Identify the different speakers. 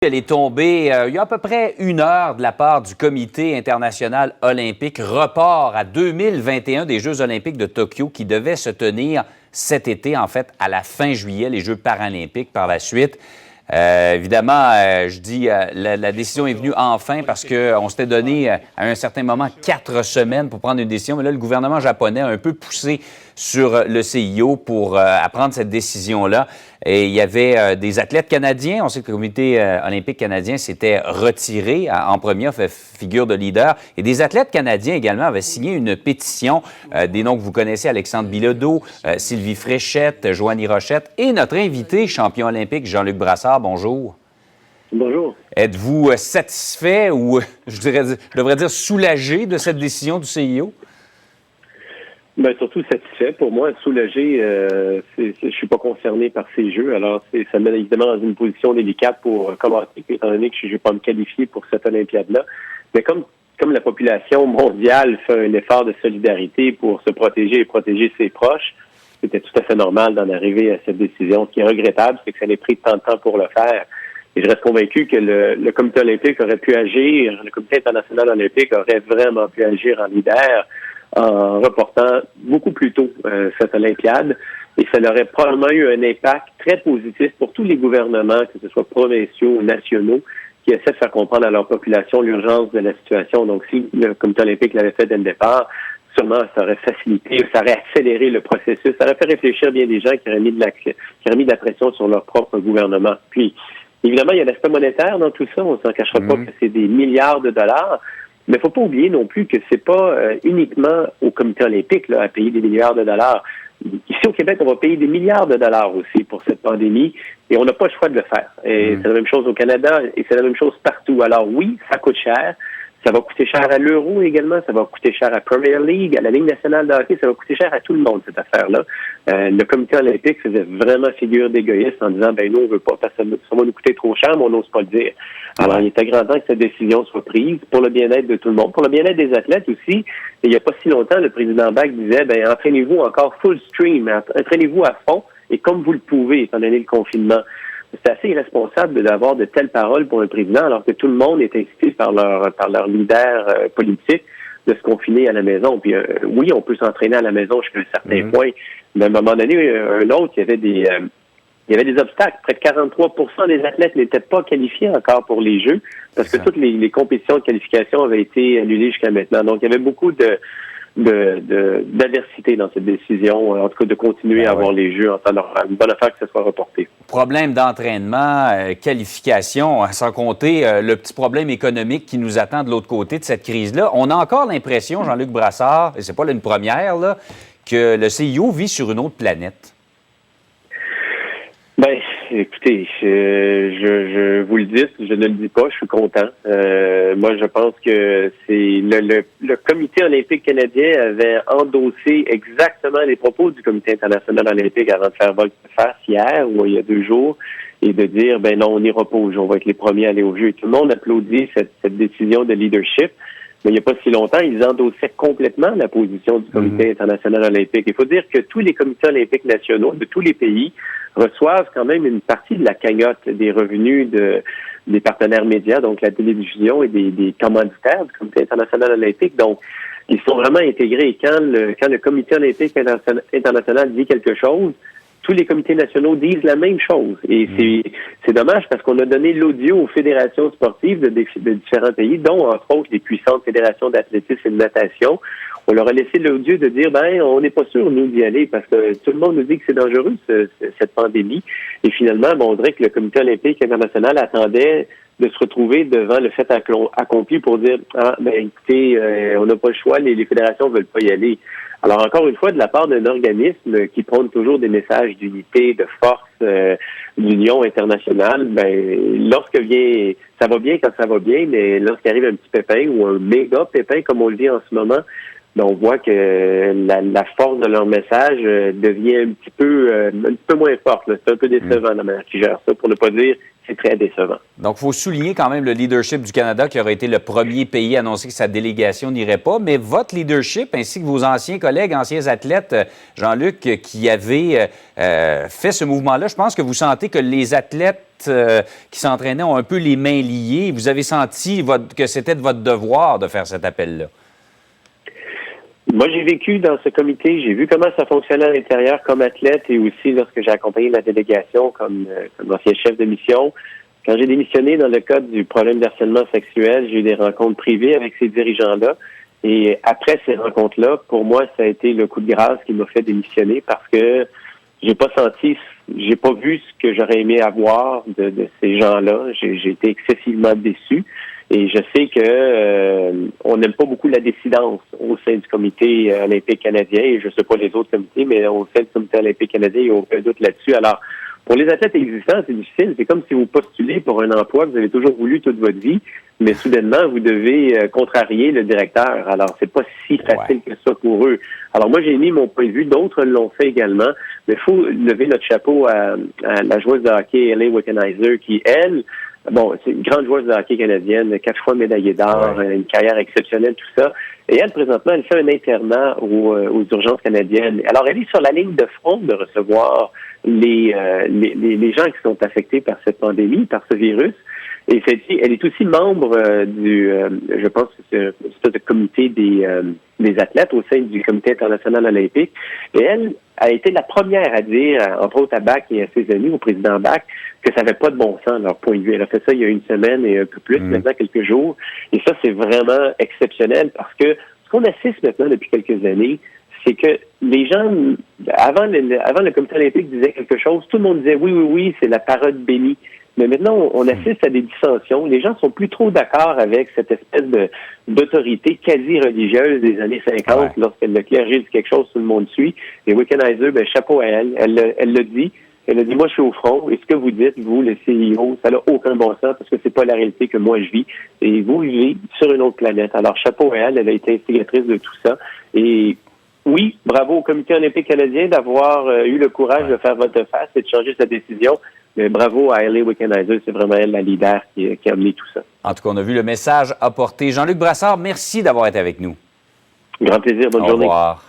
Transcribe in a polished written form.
Speaker 1: Elle est tombée il y a à peu près 1 heure de la part du Comité international olympique. Report à 2021 des Jeux olympiques de Tokyo qui devaient se tenir cet été, en fait, à la fin juillet, les Jeux paralympiques par la suite. Évidemment, je dis la décision est venue enfin parce qu'on s'était donné à un certain moment 4 semaines pour prendre une décision. Mais là, le gouvernement japonais a un peu poussé sur le CIO pour prendre cette décision-là. Et il y avait des athlètes canadiens. On sait que le comité olympique canadien s'était retiré en premier, fait figure de leader. Et des athlètes canadiens également avaient signé une pétition. Des noms que vous connaissez, Alexandre Bilodeau, Sylvie Fréchette, Joanie Rochette et notre invité, champion olympique, Jean-Luc Brassard. Bonjour.
Speaker 2: Bonjour.
Speaker 1: Êtes-vous satisfait ou, je devrais dire, soulagé de cette décision du CIO?
Speaker 2: Bien, surtout satisfait. Pour moi, soulagé, je suis pas concerné par ces Jeux. Alors, ça me met évidemment dans une position délicate pour commenter, étant donné que je ne vais pas me qualifier pour cette Olympiade-là. Mais comme la population mondiale fait un effort de solidarité pour se protéger et protéger ses proches, c'était tout à fait normal d'en arriver à cette décision. Ce qui est regrettable, c'est que ça ait pris tant de temps pour le faire. Et je reste convaincu que le comité olympique aurait pu agir, le comité international olympique aurait vraiment pu agir en leader en reportant beaucoup plus tôt cette Olympiade. Et ça aurait probablement eu un impact très positif pour tous les gouvernements, que ce soit provinciaux ou nationaux, qui essaient de faire comprendre à leur population l'urgence de la situation. Donc, si le comité olympique l'avait fait dès le départ, sûrement ça aurait facilité, ça aurait accéléré le processus, ça aurait fait réfléchir bien des gens qui auraient mis de la pression sur leur propre gouvernement. Puis, évidemment, il y a l'aspect monétaire dans tout ça. On ne s'en cachera pas que c'est des milliards de dollars. Mais il ne faut pas oublier non plus que c'est pas uniquement au comité olympique là, à payer des milliards de dollars. Ici au Québec, on va payer des milliards de dollars aussi pour cette pandémie et on n'a pas le choix de le faire. Et c'est la même chose au Canada et c'est la même chose partout. Alors oui, ça coûte cher. Ça va coûter cher à l'euro également, ça va coûter cher à Premier League, à la Ligue nationale de hockey, ça va coûter cher à tout le monde, cette affaire-là. Le comité olympique faisait vraiment figure d'égoïste en disant, nous, on veut pas, parce que ça va nous coûter trop cher, mais on n'ose pas le dire. Alors, il était grand temps que cette décision soit prise pour le bien-être de tout le monde, pour le bien-être des athlètes aussi. Et il n'y a pas si longtemps, le président Bach disait, entraînez-vous encore full stream, entraînez-vous à fond, et comme vous le pouvez, étant donné le confinement. C'est assez irresponsable d'avoir de telles paroles pour un président, alors que tout le monde est incité par leur leader politique de se confiner à la maison. Puis oui, on peut s'entraîner à la maison jusqu'à un certain point, mais à un moment donné, un autre, il y avait des obstacles. Près de 43% des athlètes n'étaient pas qualifiés encore pour les Jeux, parce que toutes les compétitions de qualification avaient été annulées jusqu'à maintenant. Donc, il y avait beaucoup d'adversité dans cette décision, en tout cas de continuer à avoir les Jeux en temps normal. Une bonne affaire que ça soit reporté.
Speaker 1: Problème d'entraînement, qualification, sans compter le petit problème économique qui nous attend de l'autre côté de cette crise-là. On a encore l'impression, Jean-Luc Brassard, et c'est pas une première, là, que le CIO vit sur une autre planète.
Speaker 2: Écoutez, je vous le dis, je ne le dis pas, je suis content. Moi, je pense que c'est le Comité olympique canadien avait endossé exactement les propos du Comité international olympique avant de faire volte-face hier ou il y a 2 jours et de dire, non, on n'ira pas aux Jeux, on va être les premiers à aller aux Jeux. Et tout le monde applaudit cette décision de leadership. Mais il n'y a pas si longtemps, ils endossaient complètement la position du Comité international olympique. Il faut dire que tous les comités olympiques nationaux de tous les pays reçoivent quand même une partie de la cagnotte des revenus des partenaires médias, donc la télévision et des commanditaires du Comité international olympique. Donc, ils sont vraiment intégrés. Et quand le Comité olympique international dit quelque chose, tous les comités nationaux disent la même chose. Et c'est dommage parce qu'on a donné l'audio aux fédérations sportives de différents pays, dont, entre autres, les puissantes fédérations d'athlétisme et de natation. On leur a laissé l'audio de dire, on n'est pas sûr, nous, d'y aller parce que tout le monde nous dit que c'est dangereux, cette pandémie. Et finalement, on dirait que le Comité olympique international attendait de se retrouver devant le fait accompli pour dire, écoutez, on n'a pas le choix, les fédérations ne veulent pas y aller. Alors, encore une fois, de la part d'un organisme qui prône toujours des messages d'unité, de force, d'union internationale, ça va bien quand ça va bien, mais lorsqu'arrive un petit pépin ou un méga pépin, comme on le dit en ce moment, on voit que la force de leur message devient un petit peu moins forte. Là. C'est un peu décevant la manière qu'ils gèrent ça, pour ne pas dire c'est très décevant.
Speaker 1: Donc, il faut souligner quand même le leadership du Canada qui aurait été le premier pays à annoncer que sa délégation n'irait pas. Mais votre leadership, ainsi que vos anciens collègues, anciens athlètes, Jean-Luc, qui avaient fait ce mouvement-là, je pense que vous sentez que les athlètes qui s'entraînaient ont un peu les mains liées. Vous avez senti que c'était de votre devoir de faire cet appel-là?
Speaker 2: Moi, j'ai vécu dans ce comité, j'ai vu comment ça fonctionnait à l'intérieur comme athlète et aussi lorsque j'ai accompagné la délégation comme ancien chef de mission. Quand j'ai démissionné dans le cadre du problème d'harcèlement sexuel, j'ai eu des rencontres privées avec ces dirigeants-là. Et après ces rencontres-là, pour moi, ça a été le coup de grâce qui m'a fait démissionner parce que j'ai pas vu ce que j'aurais aimé avoir de ces gens-là. J'ai été excessivement déçu. Et je sais que on n'aime pas beaucoup la dissidence au sein du comité olympique canadien, et je ne sais pas les autres comités, mais au sein du comité olympique canadien, il n'y a aucun doute là-dessus. Alors, pour les athlètes existants, c'est difficile. C'est comme si vous postulez pour un emploi que vous avez toujours voulu toute votre vie, mais soudainement, vous devez contrarier le directeur. Alors, c'est pas si facile que ça pour eux. Alors, moi, j'ai mis mon point de vue. D'autres l'ont fait également. Mais il faut lever notre chapeau à la joueuse de hockey, Hayley Wickenheiser, qui, elle, bon, c'est une grande joueuse de hockey canadienne, 4 fois médaillée d'or, une carrière exceptionnelle, tout ça. Et elle, présentement, elle fait un internat aux urgences canadiennes. Alors, elle est sur la ligne de front de recevoir les gens qui sont affectés par cette pandémie, par ce virus. Et elle est aussi membre je pense que c'est une espèce de comité des athlètes au sein du Comité international olympique. Et elle a été la première à dire, entre autres à Bach et à ses amis, au président Bach, que ça n'avait pas de bon sens, leur point de vue. Elle a fait ça il y a une semaine et un peu plus, maintenant quelques jours. Et ça, c'est vraiment exceptionnel parce que ce qu'on assiste maintenant depuis quelques années, c'est que les gens, avant le comité olympique disait quelque chose, tout le monde disait oui, c'est la parole bénie. Mais maintenant, on assiste à des dissensions. Les gens sont plus trop d'accord avec cette espèce d'autorité quasi-religieuse des années 50. Lorsque le clergé dit quelque chose, tout le monde suit. Et Wickenheiser, chapeau à elle. Elle l'a dit. Elle a dit, moi, je suis au front. Et ce que vous dites, vous, le CIO, ça n'a aucun bon sens parce que c'est pas la réalité que moi, je vis. Et vous vivez sur une autre planète. Alors, chapeau à elle. Elle a été instigatrice de tout ça. Et oui, bravo au Comité olympique canadien d'avoir eu le courage de faire volte-face et de changer sa décision. Mais bravo à Hayley Wickenheiser, c'est vraiment elle la leader qui a amené tout ça.
Speaker 1: En tout cas, on a vu le message apporté. Jean-Luc Brassard, merci d'avoir été avec nous.
Speaker 2: Grand plaisir, bonne journée.
Speaker 1: Au revoir.